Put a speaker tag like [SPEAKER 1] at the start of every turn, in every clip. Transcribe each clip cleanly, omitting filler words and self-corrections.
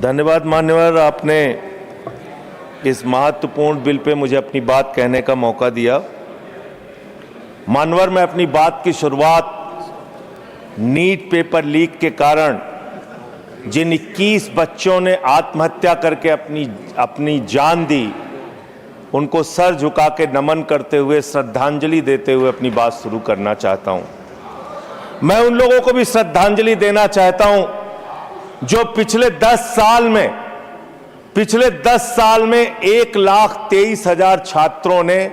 [SPEAKER 1] धन्यवाद मान्यवर, आपने इस महत्वपूर्ण बिल पे मुझे अपनी बात कहने का मौका दिया। मान्यवर, मैं अपनी बात की शुरुआत नीट पेपर लीक के कारण जिन 21 बच्चों ने आत्महत्या करके अपनी जान दी, उनको सर झुका के नमन करते हुए, श्रद्धांजलि देते हुए अपनी बात शुरू करना चाहता हूं। मैं उन लोगों को भी श्रद्धांजलि देना चाहता हूं जो पिछले 10 साल में 1,23,000 छात्रों ने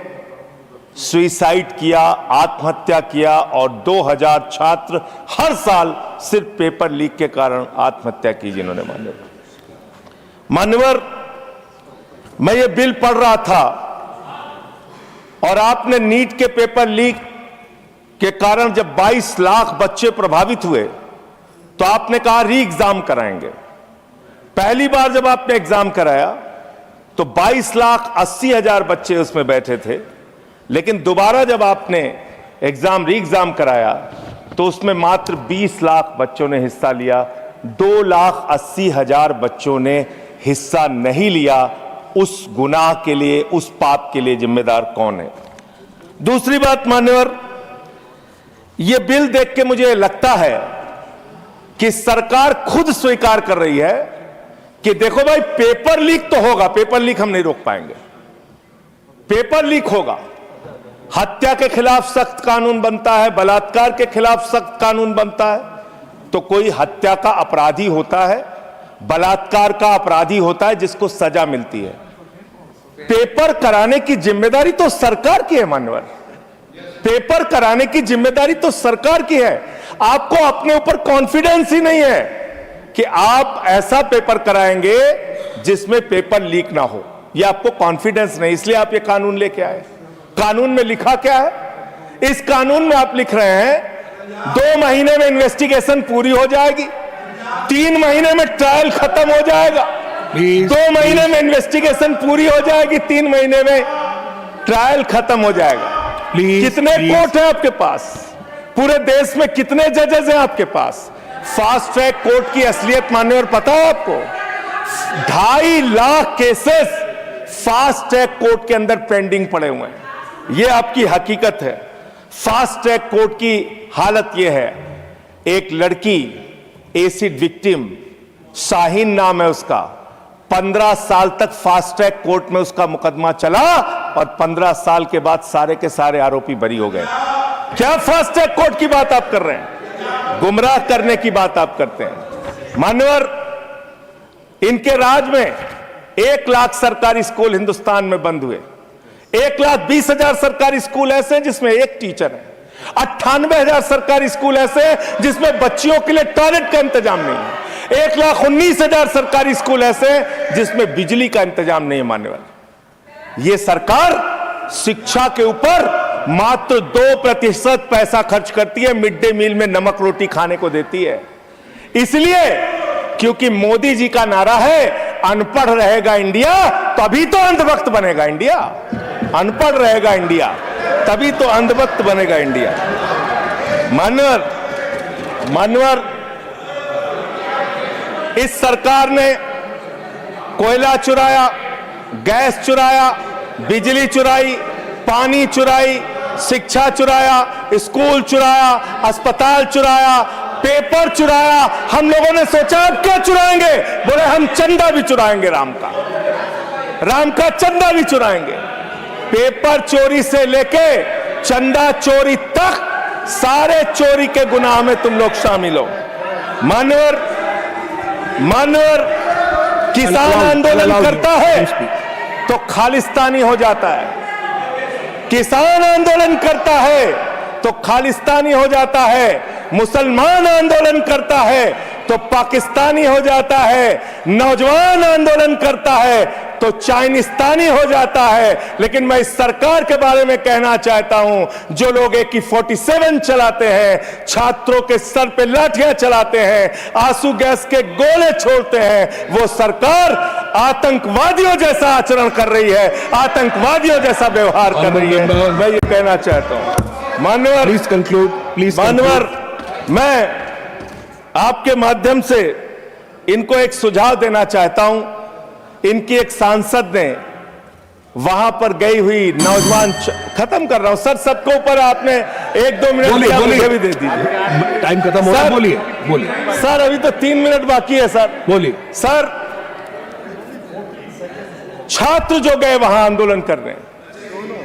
[SPEAKER 1] सुसाइड किया, आत्महत्या किया, और 2,000 छात्र हर साल सिर्फ पेपर लीक के कारण आत्महत्या की जिन्होंने। मान्यवर, मैं ये बिल पढ़ रहा था और आपने नीट के पेपर लीक के कारण जब 22 लाख बच्चे प्रभावित हुए तो आपने कहा री एग्जाम कराएंगे। पहली बार जब आपने एग्जाम कराया तो 22,80,000 बच्चे उसमें बैठे थे, लेकिन दोबारा जब आपने री एग्जाम कराया तो उसमें मात्र 20 लाख बच्चों ने हिस्सा लिया। 2,80,000 बच्चों ने हिस्सा नहीं लिया। उस गुनाह के लिए, उस पाप के लिए जिम्मेदार कौन है? दूसरी बात मान्यवर, यह बिल देख के मुझे लगता है कि सरकार खुद स्वीकार कर रही है कि देखो भाई, पेपर लीक तो होगा, पेपर लीक हम नहीं रोक पाएंगे, पेपर लीक होगा। हत्या के खिलाफ सख्त कानून बनता है, बलात्कार के खिलाफ सख्त कानून बनता है। तो कोई हत्या का अपराधी होता है, बलात्कार का अपराधी होता है जिसको सजा मिलती है। पेपर कराने की जिम्मेदारी तो सरकार की है मान्यवर, पेपर कराने की जिम्मेदारी तो सरकार की है। आपको अपने ऊपर कॉन्फिडेंस ही नहीं है कि आप ऐसा पेपर कराएंगे जिसमें पेपर लीक ना हो। यह आपको कॉन्फिडेंस नहीं, इसलिए आप ये कानून लेके आए। कानून में लिखा क्या है? इस कानून में आप लिख रहे हैं 2 महीने में इन्वेस्टिगेशन पूरी हो जाएगी, 3 महीने में ट्रायल खत्म हो जाएगा। 2 महीने में इन्वेस्टिगेशन पूरी हो जाएगी, 3 महीने में ट्रायल खत्म हो जाएगा। कितने कोर्ट है आपके पास? पूरे देश में कितने जजेस हैं आपके पास? फास्ट ट्रैक कोर्ट की असलियत मान्यवर पता है आपको? 2.5 lakh cases fast track court के अंदर पेंडिंग पड़े हुए हैं। यह आपकी हकीकत है। फास्ट ट्रैक कोर्ट की हालत यह है, एक लड़की एसिड विक्टिम, शाहीन नाम है उसका, 15 साल तक फास्ट ट्रैक कोर्ट में उसका मुकदमा चला और 15 साल के बाद सारे के सारे आरोपी बरी हो गए। क्या फास्ट ट्रैक कोर्ट की बात आप कर रहे हैं? गुमराह करने की बात आप करते हैं। मान्यवर, इनके राज में 1 लाख सरकारी स्कूल हिंदुस्तान में बंद हुए। 1,20,000 सरकारी स्कूल ऐसे हैं जिसमें एक टीचर है। 98,000 सरकारी स्कूल ऐसे हैं जिसमें बच्चियों के लिए टॉयलेट का इंतजाम नहीं है। 1,19,000 सरकारी स्कूल ऐसे हैं जिसमें बिजली का इंतजाम नहीं है। मान्यवर, यह सरकार शिक्षा के ऊपर मात्र 2% पैसा खर्च करती है, मिड डे मील में नमक रोटी खाने को देती है। इसलिए क्योंकि मोदी जी का नारा है अनपढ़ रहेगा इंडिया तभी तो अंधभक्त बनेगा इंडिया। अनपढ़ रहेगा इंडिया तभी तो अंधभक्त बनेगा इंडिया। मान्यवर, इस सरकार ने कोयला चुराया, गैस चुराया, बिजली चुराई, पानी चुराई, शिक्षा चुराया, स्कूल चुराया, अस्पताल चुराया, पेपर चुराया। हम लोगों ने सोचा अब क्या चुराएंगे? बोले हम चंदा भी चुराएंगे, राम का चंदा भी चुराएंगे। पेपर चोरी से लेके चंदा चोरी तक सारे चोरी के गुनाह में तुम लोग शामिल हो। मान्यवर, किसान आंदोलन करता है तो खालिस्तानी हो जाता है। किसान आंदोलन करता है तो खालिस्तानी हो जाता है। मुसलमान आंदोलन करता है तो पाकिस्तानी हो जाता है। नौजवान आंदोलन करता है तो चाइनिस्तानी हो जाता है। लेकिन मैं इस सरकार के बारे में कहना चाहता हूं, जो लोग AK-47 चलाते हैं, छात्रों के सर पे लाठियां चलाते हैं, आंसू गैस के गोले छोड़ते हैं, वो सरकार आतंकवादियों जैसा आचरण कर रही है, आतंकवादियों जैसा व्यवहार कर रही है। मैं ये कहना चाहता हूं। मान्यवर,
[SPEAKER 2] प्लीज कंक्लूड।
[SPEAKER 1] मान्यवर, मैं आपके माध्यम से इनको एक सुझाव देना चाहता हूं। इनकी एक सांसद ने वहां पर गई हुई नौजवान, खत्म कर रहा हूं सर, सबके ऊपर आपने 1-2 मिनट मुझे भी दे दीजिए।
[SPEAKER 2] टाइम खत्म हो रहा है, बोलिए बोलिए
[SPEAKER 1] सर। अभी तो 3 मिनट बाकी है सर।
[SPEAKER 2] बोलिए
[SPEAKER 1] सर। छात्र जो गए वहां आंदोलन करने,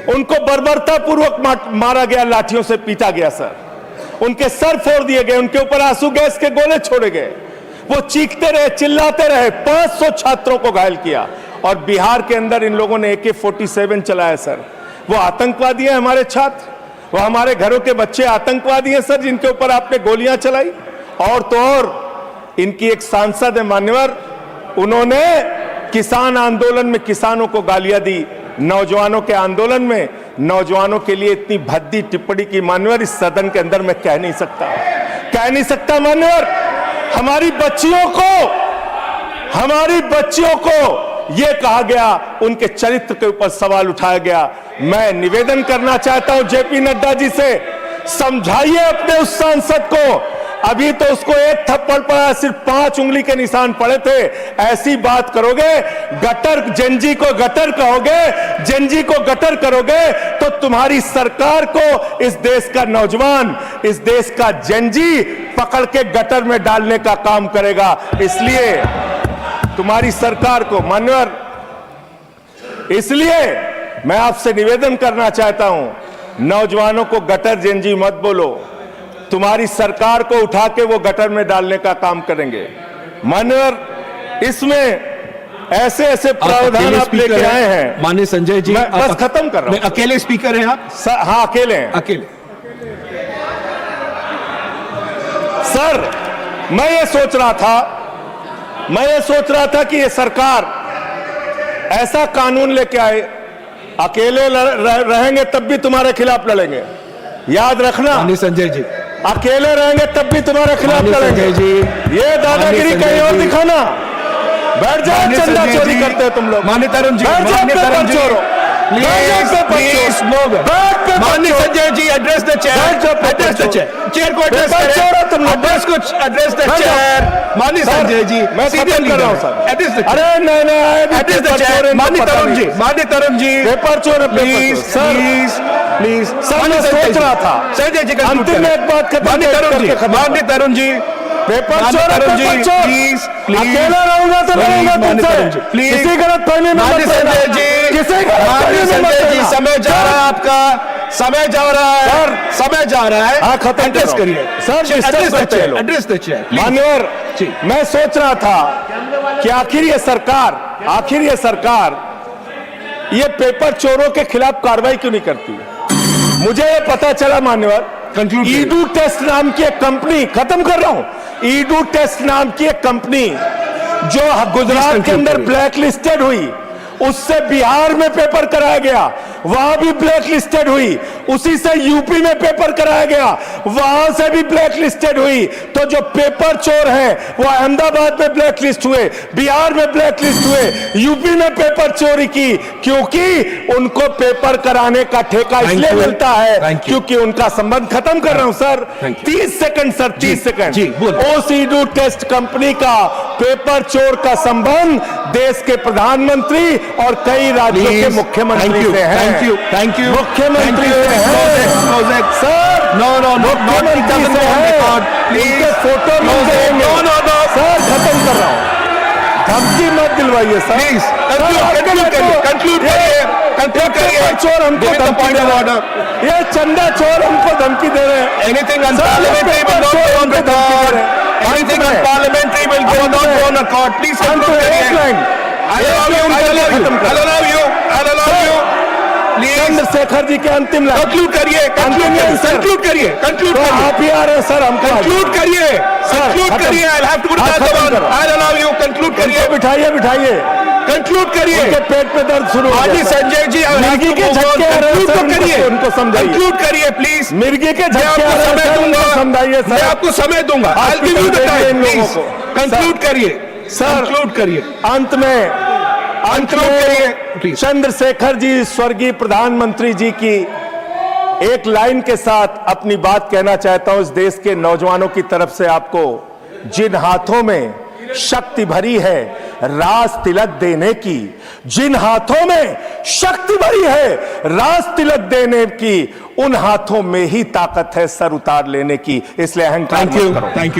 [SPEAKER 1] उनको बर्बरतापूर्वक मारा गया, लाठियों से पीटा गया सर। उनके सर फोड़ दिए गए, उनके ऊपर आंसू गैस के गोले छोड़े गए। वो चीखते रहे, चिल्लाते रहे, 500 छात्रों को घायल किया। और बिहार के अंदर इन लोगों ने AK-47 चलाया सर। वो आतंकवादी हैं हमारे छात्र, वो हमारे घरों के बच्चे आतंकवादी हैं सर, जिनके ऊपर आपने गोलियां चलाई। और तो और इनकी एक सांसद है मान्यवर, उन्होंने किसान आंदोलन में किसानों को गालियां दी, नौजवानों के आंदोलन में नौजवानों के लिए इतनी भद्दी टिप्पणी की मान्यवर, इस सदन के अंदर मैं कह नहीं सकता मान्यवर। हमारी बच्चियों को यह कहा गया, उनके चरित्र के ऊपर सवाल उठाया गया। मैं निवेदन करना चाहता हूं JP नड्डा जी से, समझाइए अपने उस सांसद को। अभी तो उसको एक थप्पड़ पड़ा, सिर्फ 5 उंगली के निशान पड़े थे। ऐसी बात करोगे, गटर जेनजी को गटर कहोगे, जेनजी को गटर करोगे, तो तुम्हारी सरकार को इस देश का नौजवान, इस देश का जेनजी पकड़ के गटर में डालने का काम करेगा। इसलिए तुम्हारी सरकार को मान्यवर, इसलिए मैं आपसे निवेदन करना चाहता हूं, नौजवानों को गटर जेनजी मत बोलो। तुम्हारी सरकार को उठा के वो गटर में डालने का काम करेंगे मान्यवर। इसमें ऐसे प्रावधान आप लेके आए हैं।
[SPEAKER 2] माननीय संजय जी,
[SPEAKER 1] मैं बस खत्म कर रहा हूं।
[SPEAKER 2] अकेले स्पीकर हैं आप?
[SPEAKER 1] हाँ, अकेले हैं।
[SPEAKER 2] अकेले।
[SPEAKER 1] सर, मैं ये सोच रहा था कि ये सरकार ऐसा कानून लेके आए, अकेले रहेंगे तब भी तुम्हारे खिलाफ लड़ेंगे, याद रखना।
[SPEAKER 2] माननीय संजय जी,
[SPEAKER 1] अकेले रहेंगे तब भी तुम्हारे खिलाफ लड़ेंगे जी। ये दादागिरी कहीं और दिखाना। बैठ जाओ, चंदा चोरी करते हो तुम लोग।
[SPEAKER 2] माननीय तरुण जी, माननीय Sanjay ji, address the chair, chair को एड्रेस करें, एड्रेस द चेयर। माननीय संजय जी,
[SPEAKER 1] मैं खत्म कर रहा हूं सर। अरे नहीं,
[SPEAKER 2] एड्रेस द चेयर। माननीय तरुण जी,
[SPEAKER 1] पेपर चोर, प्लीज सर, मैं सोच रहा था
[SPEAKER 2] संजय जी
[SPEAKER 1] अंतिम में एक बात खत्म।
[SPEAKER 2] माननीय तरुण जी,
[SPEAKER 1] पेपर चोर, प्लीज अकेला रहूंगा तो रहूंगा तुमसे,
[SPEAKER 2] प्लीज
[SPEAKER 1] किसी गलतफहमी में मत रहना। किसी गलतफहमी में मत रहना।
[SPEAKER 2] समय जा रहा है, आपका समय जा रहा है।
[SPEAKER 1] हाँ, खत्म
[SPEAKER 2] एड्रेस करिए
[SPEAKER 1] सर,
[SPEAKER 2] एड्रेस द चेयर।
[SPEAKER 1] मान्यवर, मैं सोच रहा था कि आखिर ये सरकार ये पेपर चोरों के खिलाफ कार्रवाई क्यों नहीं करती। मुझे ये पता चला मान्यवर, ईडू टेस्ट नाम की एक कंपनी, खत्म कर रहा हूं, ईडू टेस्ट नाम की एक कंपनी जो गुजरात के अंदर ब्लैक लिस्टेड हुई, उससे बिहार में पेपर कराया गया, वहां भी ब्लैक लिस्टेड हुई। उसी से यूपी में पेपर कराया गया, वहां से भी ब्लैक लिस्टेड हुई। तो जो पेपर चोर हैं वो अहमदाबाद में ब्लैक लिस्ट हुए, बिहार में ब्लैक लिस्ट हुए, यूपी में पेपर चोरी की, क्योंकि उनको पेपर कराने का ठेका इसलिए मिलता है क्योंकि उनका संबंध, खत्म कर रहा हूं सर, 30 सेकंड सर, 30 सेकंड। उस ईडू टेस्ट कंपनी का पेपर चोर का संबंध देश के प्रधानमंत्री और कई राज्यों के मुख्यमंत्री से है।
[SPEAKER 2] थैंक यू
[SPEAKER 1] मुख्यमंत्री से है सर। मुख्यमंत्री से है, इनके फोटो मिल जाएंगे। सर, खत्म कर रहा हूं, धमकी मत दिलवाइए सर। कंक्लूड करिए। चोर हमको धमकी दे रहे हैं, ये चंदा चोर हमको धमकी दे रहे हैं।
[SPEAKER 2] Anything unparliamentary will not go on record. Anything unparliamentary will not go on record. Please conclude करिए।
[SPEAKER 1] चंद्रशेखर जी के अंतिम लाइन
[SPEAKER 2] कंक्लूड करिए।
[SPEAKER 1] आप ही आ रहे हैं सर, हम
[SPEAKER 2] कंक्लूड करिए। I have to I allow you. Conclude करिए।
[SPEAKER 1] बिठाइए
[SPEAKER 2] कंक्लूड करिए।
[SPEAKER 1] पेट में दर्द शुरू हो गया।
[SPEAKER 2] संजय जी,
[SPEAKER 1] मिर्गी के झटके आ रहे हैं,
[SPEAKER 2] करिए,
[SPEAKER 1] उनको समझाइए।
[SPEAKER 2] कंक्लूड करिए प्लीज।
[SPEAKER 1] मिर्गी के झटके आ रहे हैं,
[SPEAKER 2] समय दूंगा,
[SPEAKER 1] समझाइए सर।
[SPEAKER 2] मैं आपको समय दूंगा। I'll give you the time, please. Conclude करिए सर, कंक्लूड करिए।
[SPEAKER 1] अंत में चंद्रशेखर जी, स्वर्गीय प्रधानमंत्री जी की एक लाइन के साथ अपनी बात कहना चाहता हूं। इस देश के नौजवानों की तरफ से आपको, जिन हाथों में शक्ति भरी है राज तिलक देने की, जिन हाथों में शक्ति भरी है राज तिलक देने की, उन हाथों में ही ताकत है सर उतार लेने की। इसलिए अहंकार मत करो।
[SPEAKER 2] Thank you.